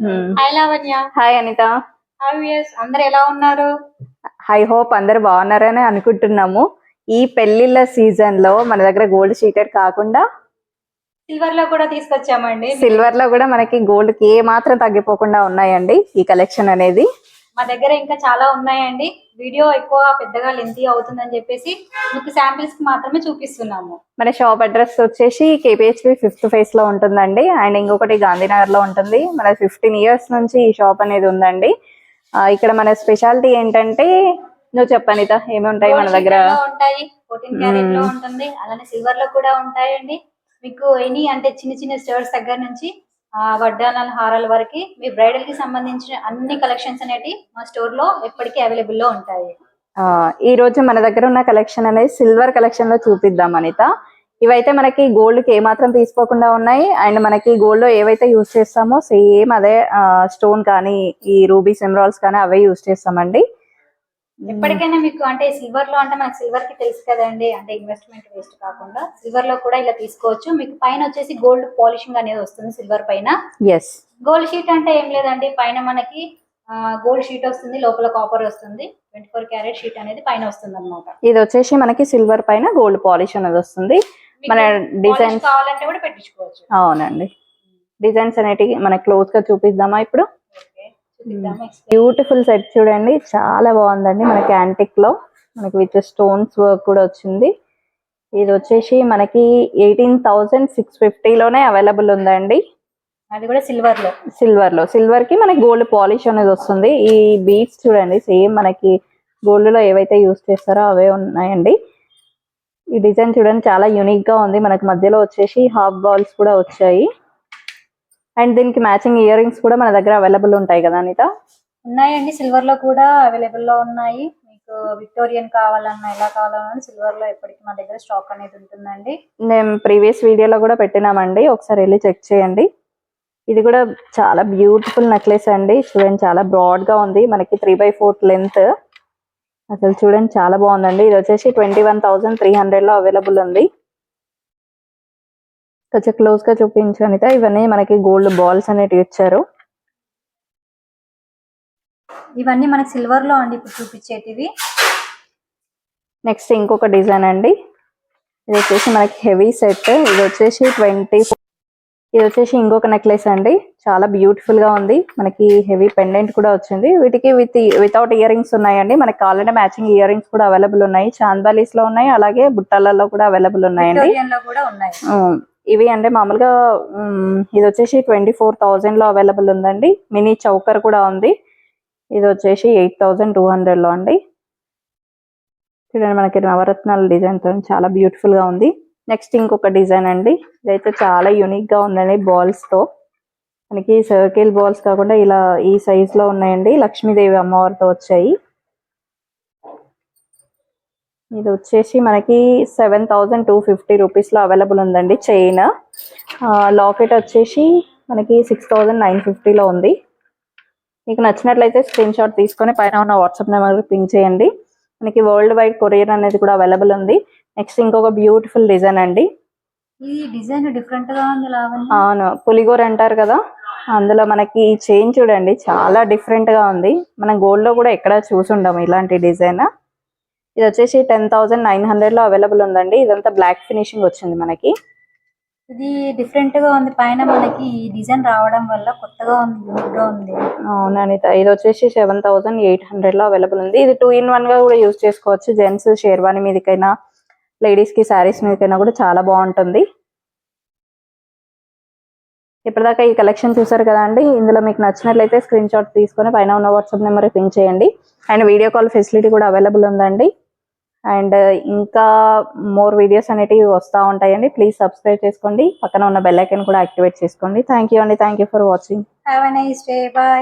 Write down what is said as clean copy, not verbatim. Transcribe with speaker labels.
Speaker 1: Hi Lavanya.
Speaker 2: Hi Anitha.
Speaker 1: అందరు ఎలా ఉన్నారు?
Speaker 2: ఐ హోప్ అందరు బాగున్నారని అనుకుంటున్నాము. ఈ పెళ్లిళ్ళ సీజన్ లో మన దగ్గర గోల్డ్ షీటెడ్ కాకుండా
Speaker 1: సిల్వర్ లో కూడా తీసుకొచ్చామండి.
Speaker 2: సిల్వర్ లో కూడా మనకి గోల్డ్ కి ఏ మాత్రం తగ్గిపోకుండా ఉన్నాయండి ఈ కలెక్షన్ అనేది.
Speaker 1: మా దగ్గర ఇంకా చాలా ఉన్నాయండి. వీడియో ఎక్కువ పెద్దగా లెంతీ అవుతుందని చెప్పేసి మీకు శాంపిల్స్ కి మాత్రమే చూపిస్తున్నాము.
Speaker 2: మన షాప్ అడ్రస్ వచ్చేసి KPHP 5th ఫేస్ లో ఉంటుందండి. అండ్ ఇంకొకటి గాంధీనగర్ లో ఉంటుంది. మన 15 years నుంచి ఈ షాప్ అనేది ఉందండి. ఇక్కడ మన స్పెషాలిటీ ఏంటంటే, నువ్వు చెప్పనిత ఏమి ఉంటాయి మన దగ్గర?
Speaker 1: ఉంటాయి 14 క్యారెట్ లో ఉంటుంది, అలానే సిల్వర్ లో కూడా ఉంటాయండి. మీకు ఎనీ అంటే చిన్న చిన్న స్టర్స్ దగ్గర నుంచి వడ్డానాల హారాల వరకు మీ బ్రైడల్ కి సంబంధించిన అన్ని కలెక్షన్స్ అనేవి మా స్టోర్ లో ఎప్పటికీ అవైలబుల్ లో ఉంటాయి.
Speaker 2: ఈ రోజు మన దగ్గర ఉన్న కలెక్షన్ అనేది సిల్వర్ కలెక్షన్ లో చూపిద్దాం అనిత. ఇవైతే మనకి గోల్డ్ కి ఏమాత్రం తీసుకోకుండా ఉన్నాయి. అండ్ మనకి గోల్డ్ లో ఏవైతే యూజ్ చేస్తామో సేమ్ అదే స్టోన్ కానీ ఈ రూబీస్ ఎమరాల్డ్స్ కానీ అవే యూజ్ చేస్తామండి.
Speaker 1: ఎప్పటికైనా మీకు అంటే సిల్వర్ లో అంటే మనకి సిల్వర్ కి తెలుసు కదండి, అంటే ఇన్వెస్ట్మెంట్ వేస్ట్ కాకుండా సిల్వర్ లో కూడా ఇలా తీసుకోవచ్చు. మీకు పైన వచ్చేసి గోల్డ్ పాలిషింగ్ అనేది వస్తుంది సిల్వర్ పైన. గోల్డ్ షీట్ అంటే ఏం లేదండి, పైన మనకి గోల్డ్ షీట్ వస్తుంది, లోపల కాపర్ వస్తుంది. 24 క్యారెట్ షీట్ అనేది పైన వస్తుంది అన్నమాట.
Speaker 2: ఇది వచ్చేసి మనకి సిల్వర్ పైన గోల్డ్ పాలిష్ అనేది వస్తుంది. మన డిజైన్స్
Speaker 1: కావాలంటే కూడా పెట్టించుకోవచ్చు.
Speaker 2: అవునండి. డిజైన్స్ అనేటివి మన క్లోజ్ గా చూపిద్దామా ఇప్పుడు? బ్యూటిఫుల్ సెట్ చూడండి, చాలా బాగుందండి. మనకి యాంటిక్ లో మనకి విత్ స్టోన్స్ వర్క్ కూడా వచ్చింది. ఇది వచ్చేసి మనకి 18,650 లోనే అవైలబుల్ ఉందండి.
Speaker 1: అది కూడా సిల్వర్ లో.
Speaker 2: సిల్వర్ కి మనకి గోల్డ్ పాలిష్ అనేది వస్తుంది. ఈ బీడ్స్ చూడండి, సేమ్ మనకి గోల్డ్ లో ఏవైతే యూస్ చేస్తారో అవే ఉన్నాయండి. ఈ డిజైన్ చూడండి చాలా యూనిక్ గా ఉంది. మనకి మధ్యలో వచ్చేసి హాఫ్ బాల్స్ కూడా వచ్చాయి. అండ్ దీనికి మ్యాచింగ్ ఇయర్ రింగ్స్ కూడా మన దగ్గర అవైలబుల్ ఉంటాయి కదా అనిత?
Speaker 1: ఉన్నాయండి, సిల్వర్ లో కూడా అవైలబుల్ లో ఉన్నాయి. మీకు విక్టోరియన్ కావాలన్నా ఎలా కావాలన్నా సిల్వర్ లో ఎప్పటికీ మా దగ్గర స్టాక్ అనేది ఉంటుందండి.
Speaker 2: మేము ప్రీవియస్ వీడియోలో కూడా పెట్టినామండి, ఒకసారి వెళ్ళి చెక్ చేయండి. ఇది కూడా చాలా బ్యూటిఫుల్ నెక్లెస్ అండి. చూడండి చాలా బ్రాడ్ గా ఉంది, మనకి 3/4 లెంత్. అసలు చూడండి చాలా బాగుందండి. ఇది వచ్చేసి 21,300 లో అవైలబుల్ ఉంది. కొంచెం క్లోజ్ గా చూపించండి. ఇవన్నీ మనకి గోల్డ్ బాల్స్ అనేవి ఇచ్చారు.
Speaker 1: ఇవన్నీ మనకి సిల్వర్ లో అండి ఇప్పుడు చూపించేటివి.
Speaker 2: నెక్స్ట్ ఇంకొక డిజైన్ అండి. ఇది వచ్చేసి మనకి హెవీ సెట్. ఇది వచ్చేసి 24. ఇది వచ్చేసి ఇంకొక నెక్లెస్ అండి, చాలా బ్యూటిఫుల్ గా ఉంది. మనకి హెవీ పెండెంట్ కూడా వచ్చింది. వీటికి వితౌట్ ఇయర్ రింగ్స్ ఉన్నాయండి. మనకి కావాలంటే మ్యాచింగ్ ఇయర్ రింగ్స్ కూడా అవైలబుల్ ఉన్నాయి. చాందాలీస్ లో ఉన్నాయి, అలాగే బుట్టాలలో కూడా అవైలబుల్ ఉన్నాయండి. ఇవి అంటే మామూలుగా ఇది వచ్చేసి 24,000 లో అవైలబుల్ ఉందండి. మినీ చౌకర్ కూడా ఉంది. ఇది వచ్చేసి 8,200 లో అండి. చూడండి మనకి నవరత్నాల డిజైన్ తో చాలా బ్యూటిఫుల్ గా ఉంది. నెక్స్ట్ ఇంకొక డిజైన్ అండి. ఇదైతే చాలా యూనిక్ గా ఉందండి. బాల్స్ తో మనకి సర్కిల్ బాల్స్ కాకుండా ఇలా ఈ సైజ్ లో ఉన్నాయండి. లక్ష్మీదేవి అమ్మవారితో వచ్చాయి. ఇది వచ్చేసి మనకి 7,250 రూపీస్ లో అవైలబుల్ ఉందండి. చైన్ లాకెట్ వచ్చేసి మనకి 6,950 లో ఉంది. మీకు నచ్చినట్లయితే స్క్రీన్ షాట్ తీసుకొని పైన ఉన్న వాట్సాప్ నెంబర్ పింక్ చేయండి. మనకి వరల్డ్ వైడ్ కొరియర్ అనేది కూడా అవైలబుల్ ఉంది. నెక్స్ట్ ఇంకొక బ్యూటిఫుల్ డిజైన్ అండి.
Speaker 1: ఈ డిజైన్ డిఫరెంట్ గా ఉంది.
Speaker 2: అవును, పులిగోర అంటారు కదా, అందులో మనకి ఈ చైన్ చూడండి చాలా డిఫరెంట్ గా ఉంది. మనం గోల్డ్ లో కూడా ఎక్కడ చూసుండము ఇలాంటి డిజైన్. ఇది వచ్చేసి 10,900 లో అవైలబుల్ ఉందండి. ఇదంతా బ్లాక్ ఫినిషింగ్ వచ్చింది మనకి.
Speaker 1: ఇది డిఫరెంట్ గా ఉంది, పైన మనకి ఈ డిజైన్ రావడం వల్ల కొత్తగా ఉంది, యూనిక్ గా ఉంది.
Speaker 2: అవునండి. ఇది వచ్చేసి 7,800 లో అవైలబుల్ ఉంది. ఇది 2 in 1 గా కూడా యూజ్ చేసుకోవచ్చు. జెంట్స్ షేర్వాణి మీదకైనా, లేడీస్ కి శారీస్ మీదకైనా కూడా చాలా బాగుంటుంది. ఇప్పటిదాకా ఈ కలెక్షన్ చూసారు కదా అండి. ఇందులో మీకు నచ్చినట్లయితే స్క్రీన్ షాట్ తీసుకొని పైన ఉన్న వాట్సాప్ నెంబర్ పింక్ చేయండి. అండ్ వీడియో కాల్ ఫెసిలిటీ కూడా అవైలబుల్ ఉందండి. అండ్ ఇంకా మోర్ వీడియోస్ అనేటివి వస్తూ ఉంటాయండి. ప్లీజ్ సబ్స్క్రైబ్ చేసుకోండి, పక్కన ఉన్న బెల్ ఐకాన్ కూడా యాక్టివేట్ చేసుకోండి. థ్యాంక్ యూ అండి. Thank you for watching.
Speaker 1: Have a nice day. By.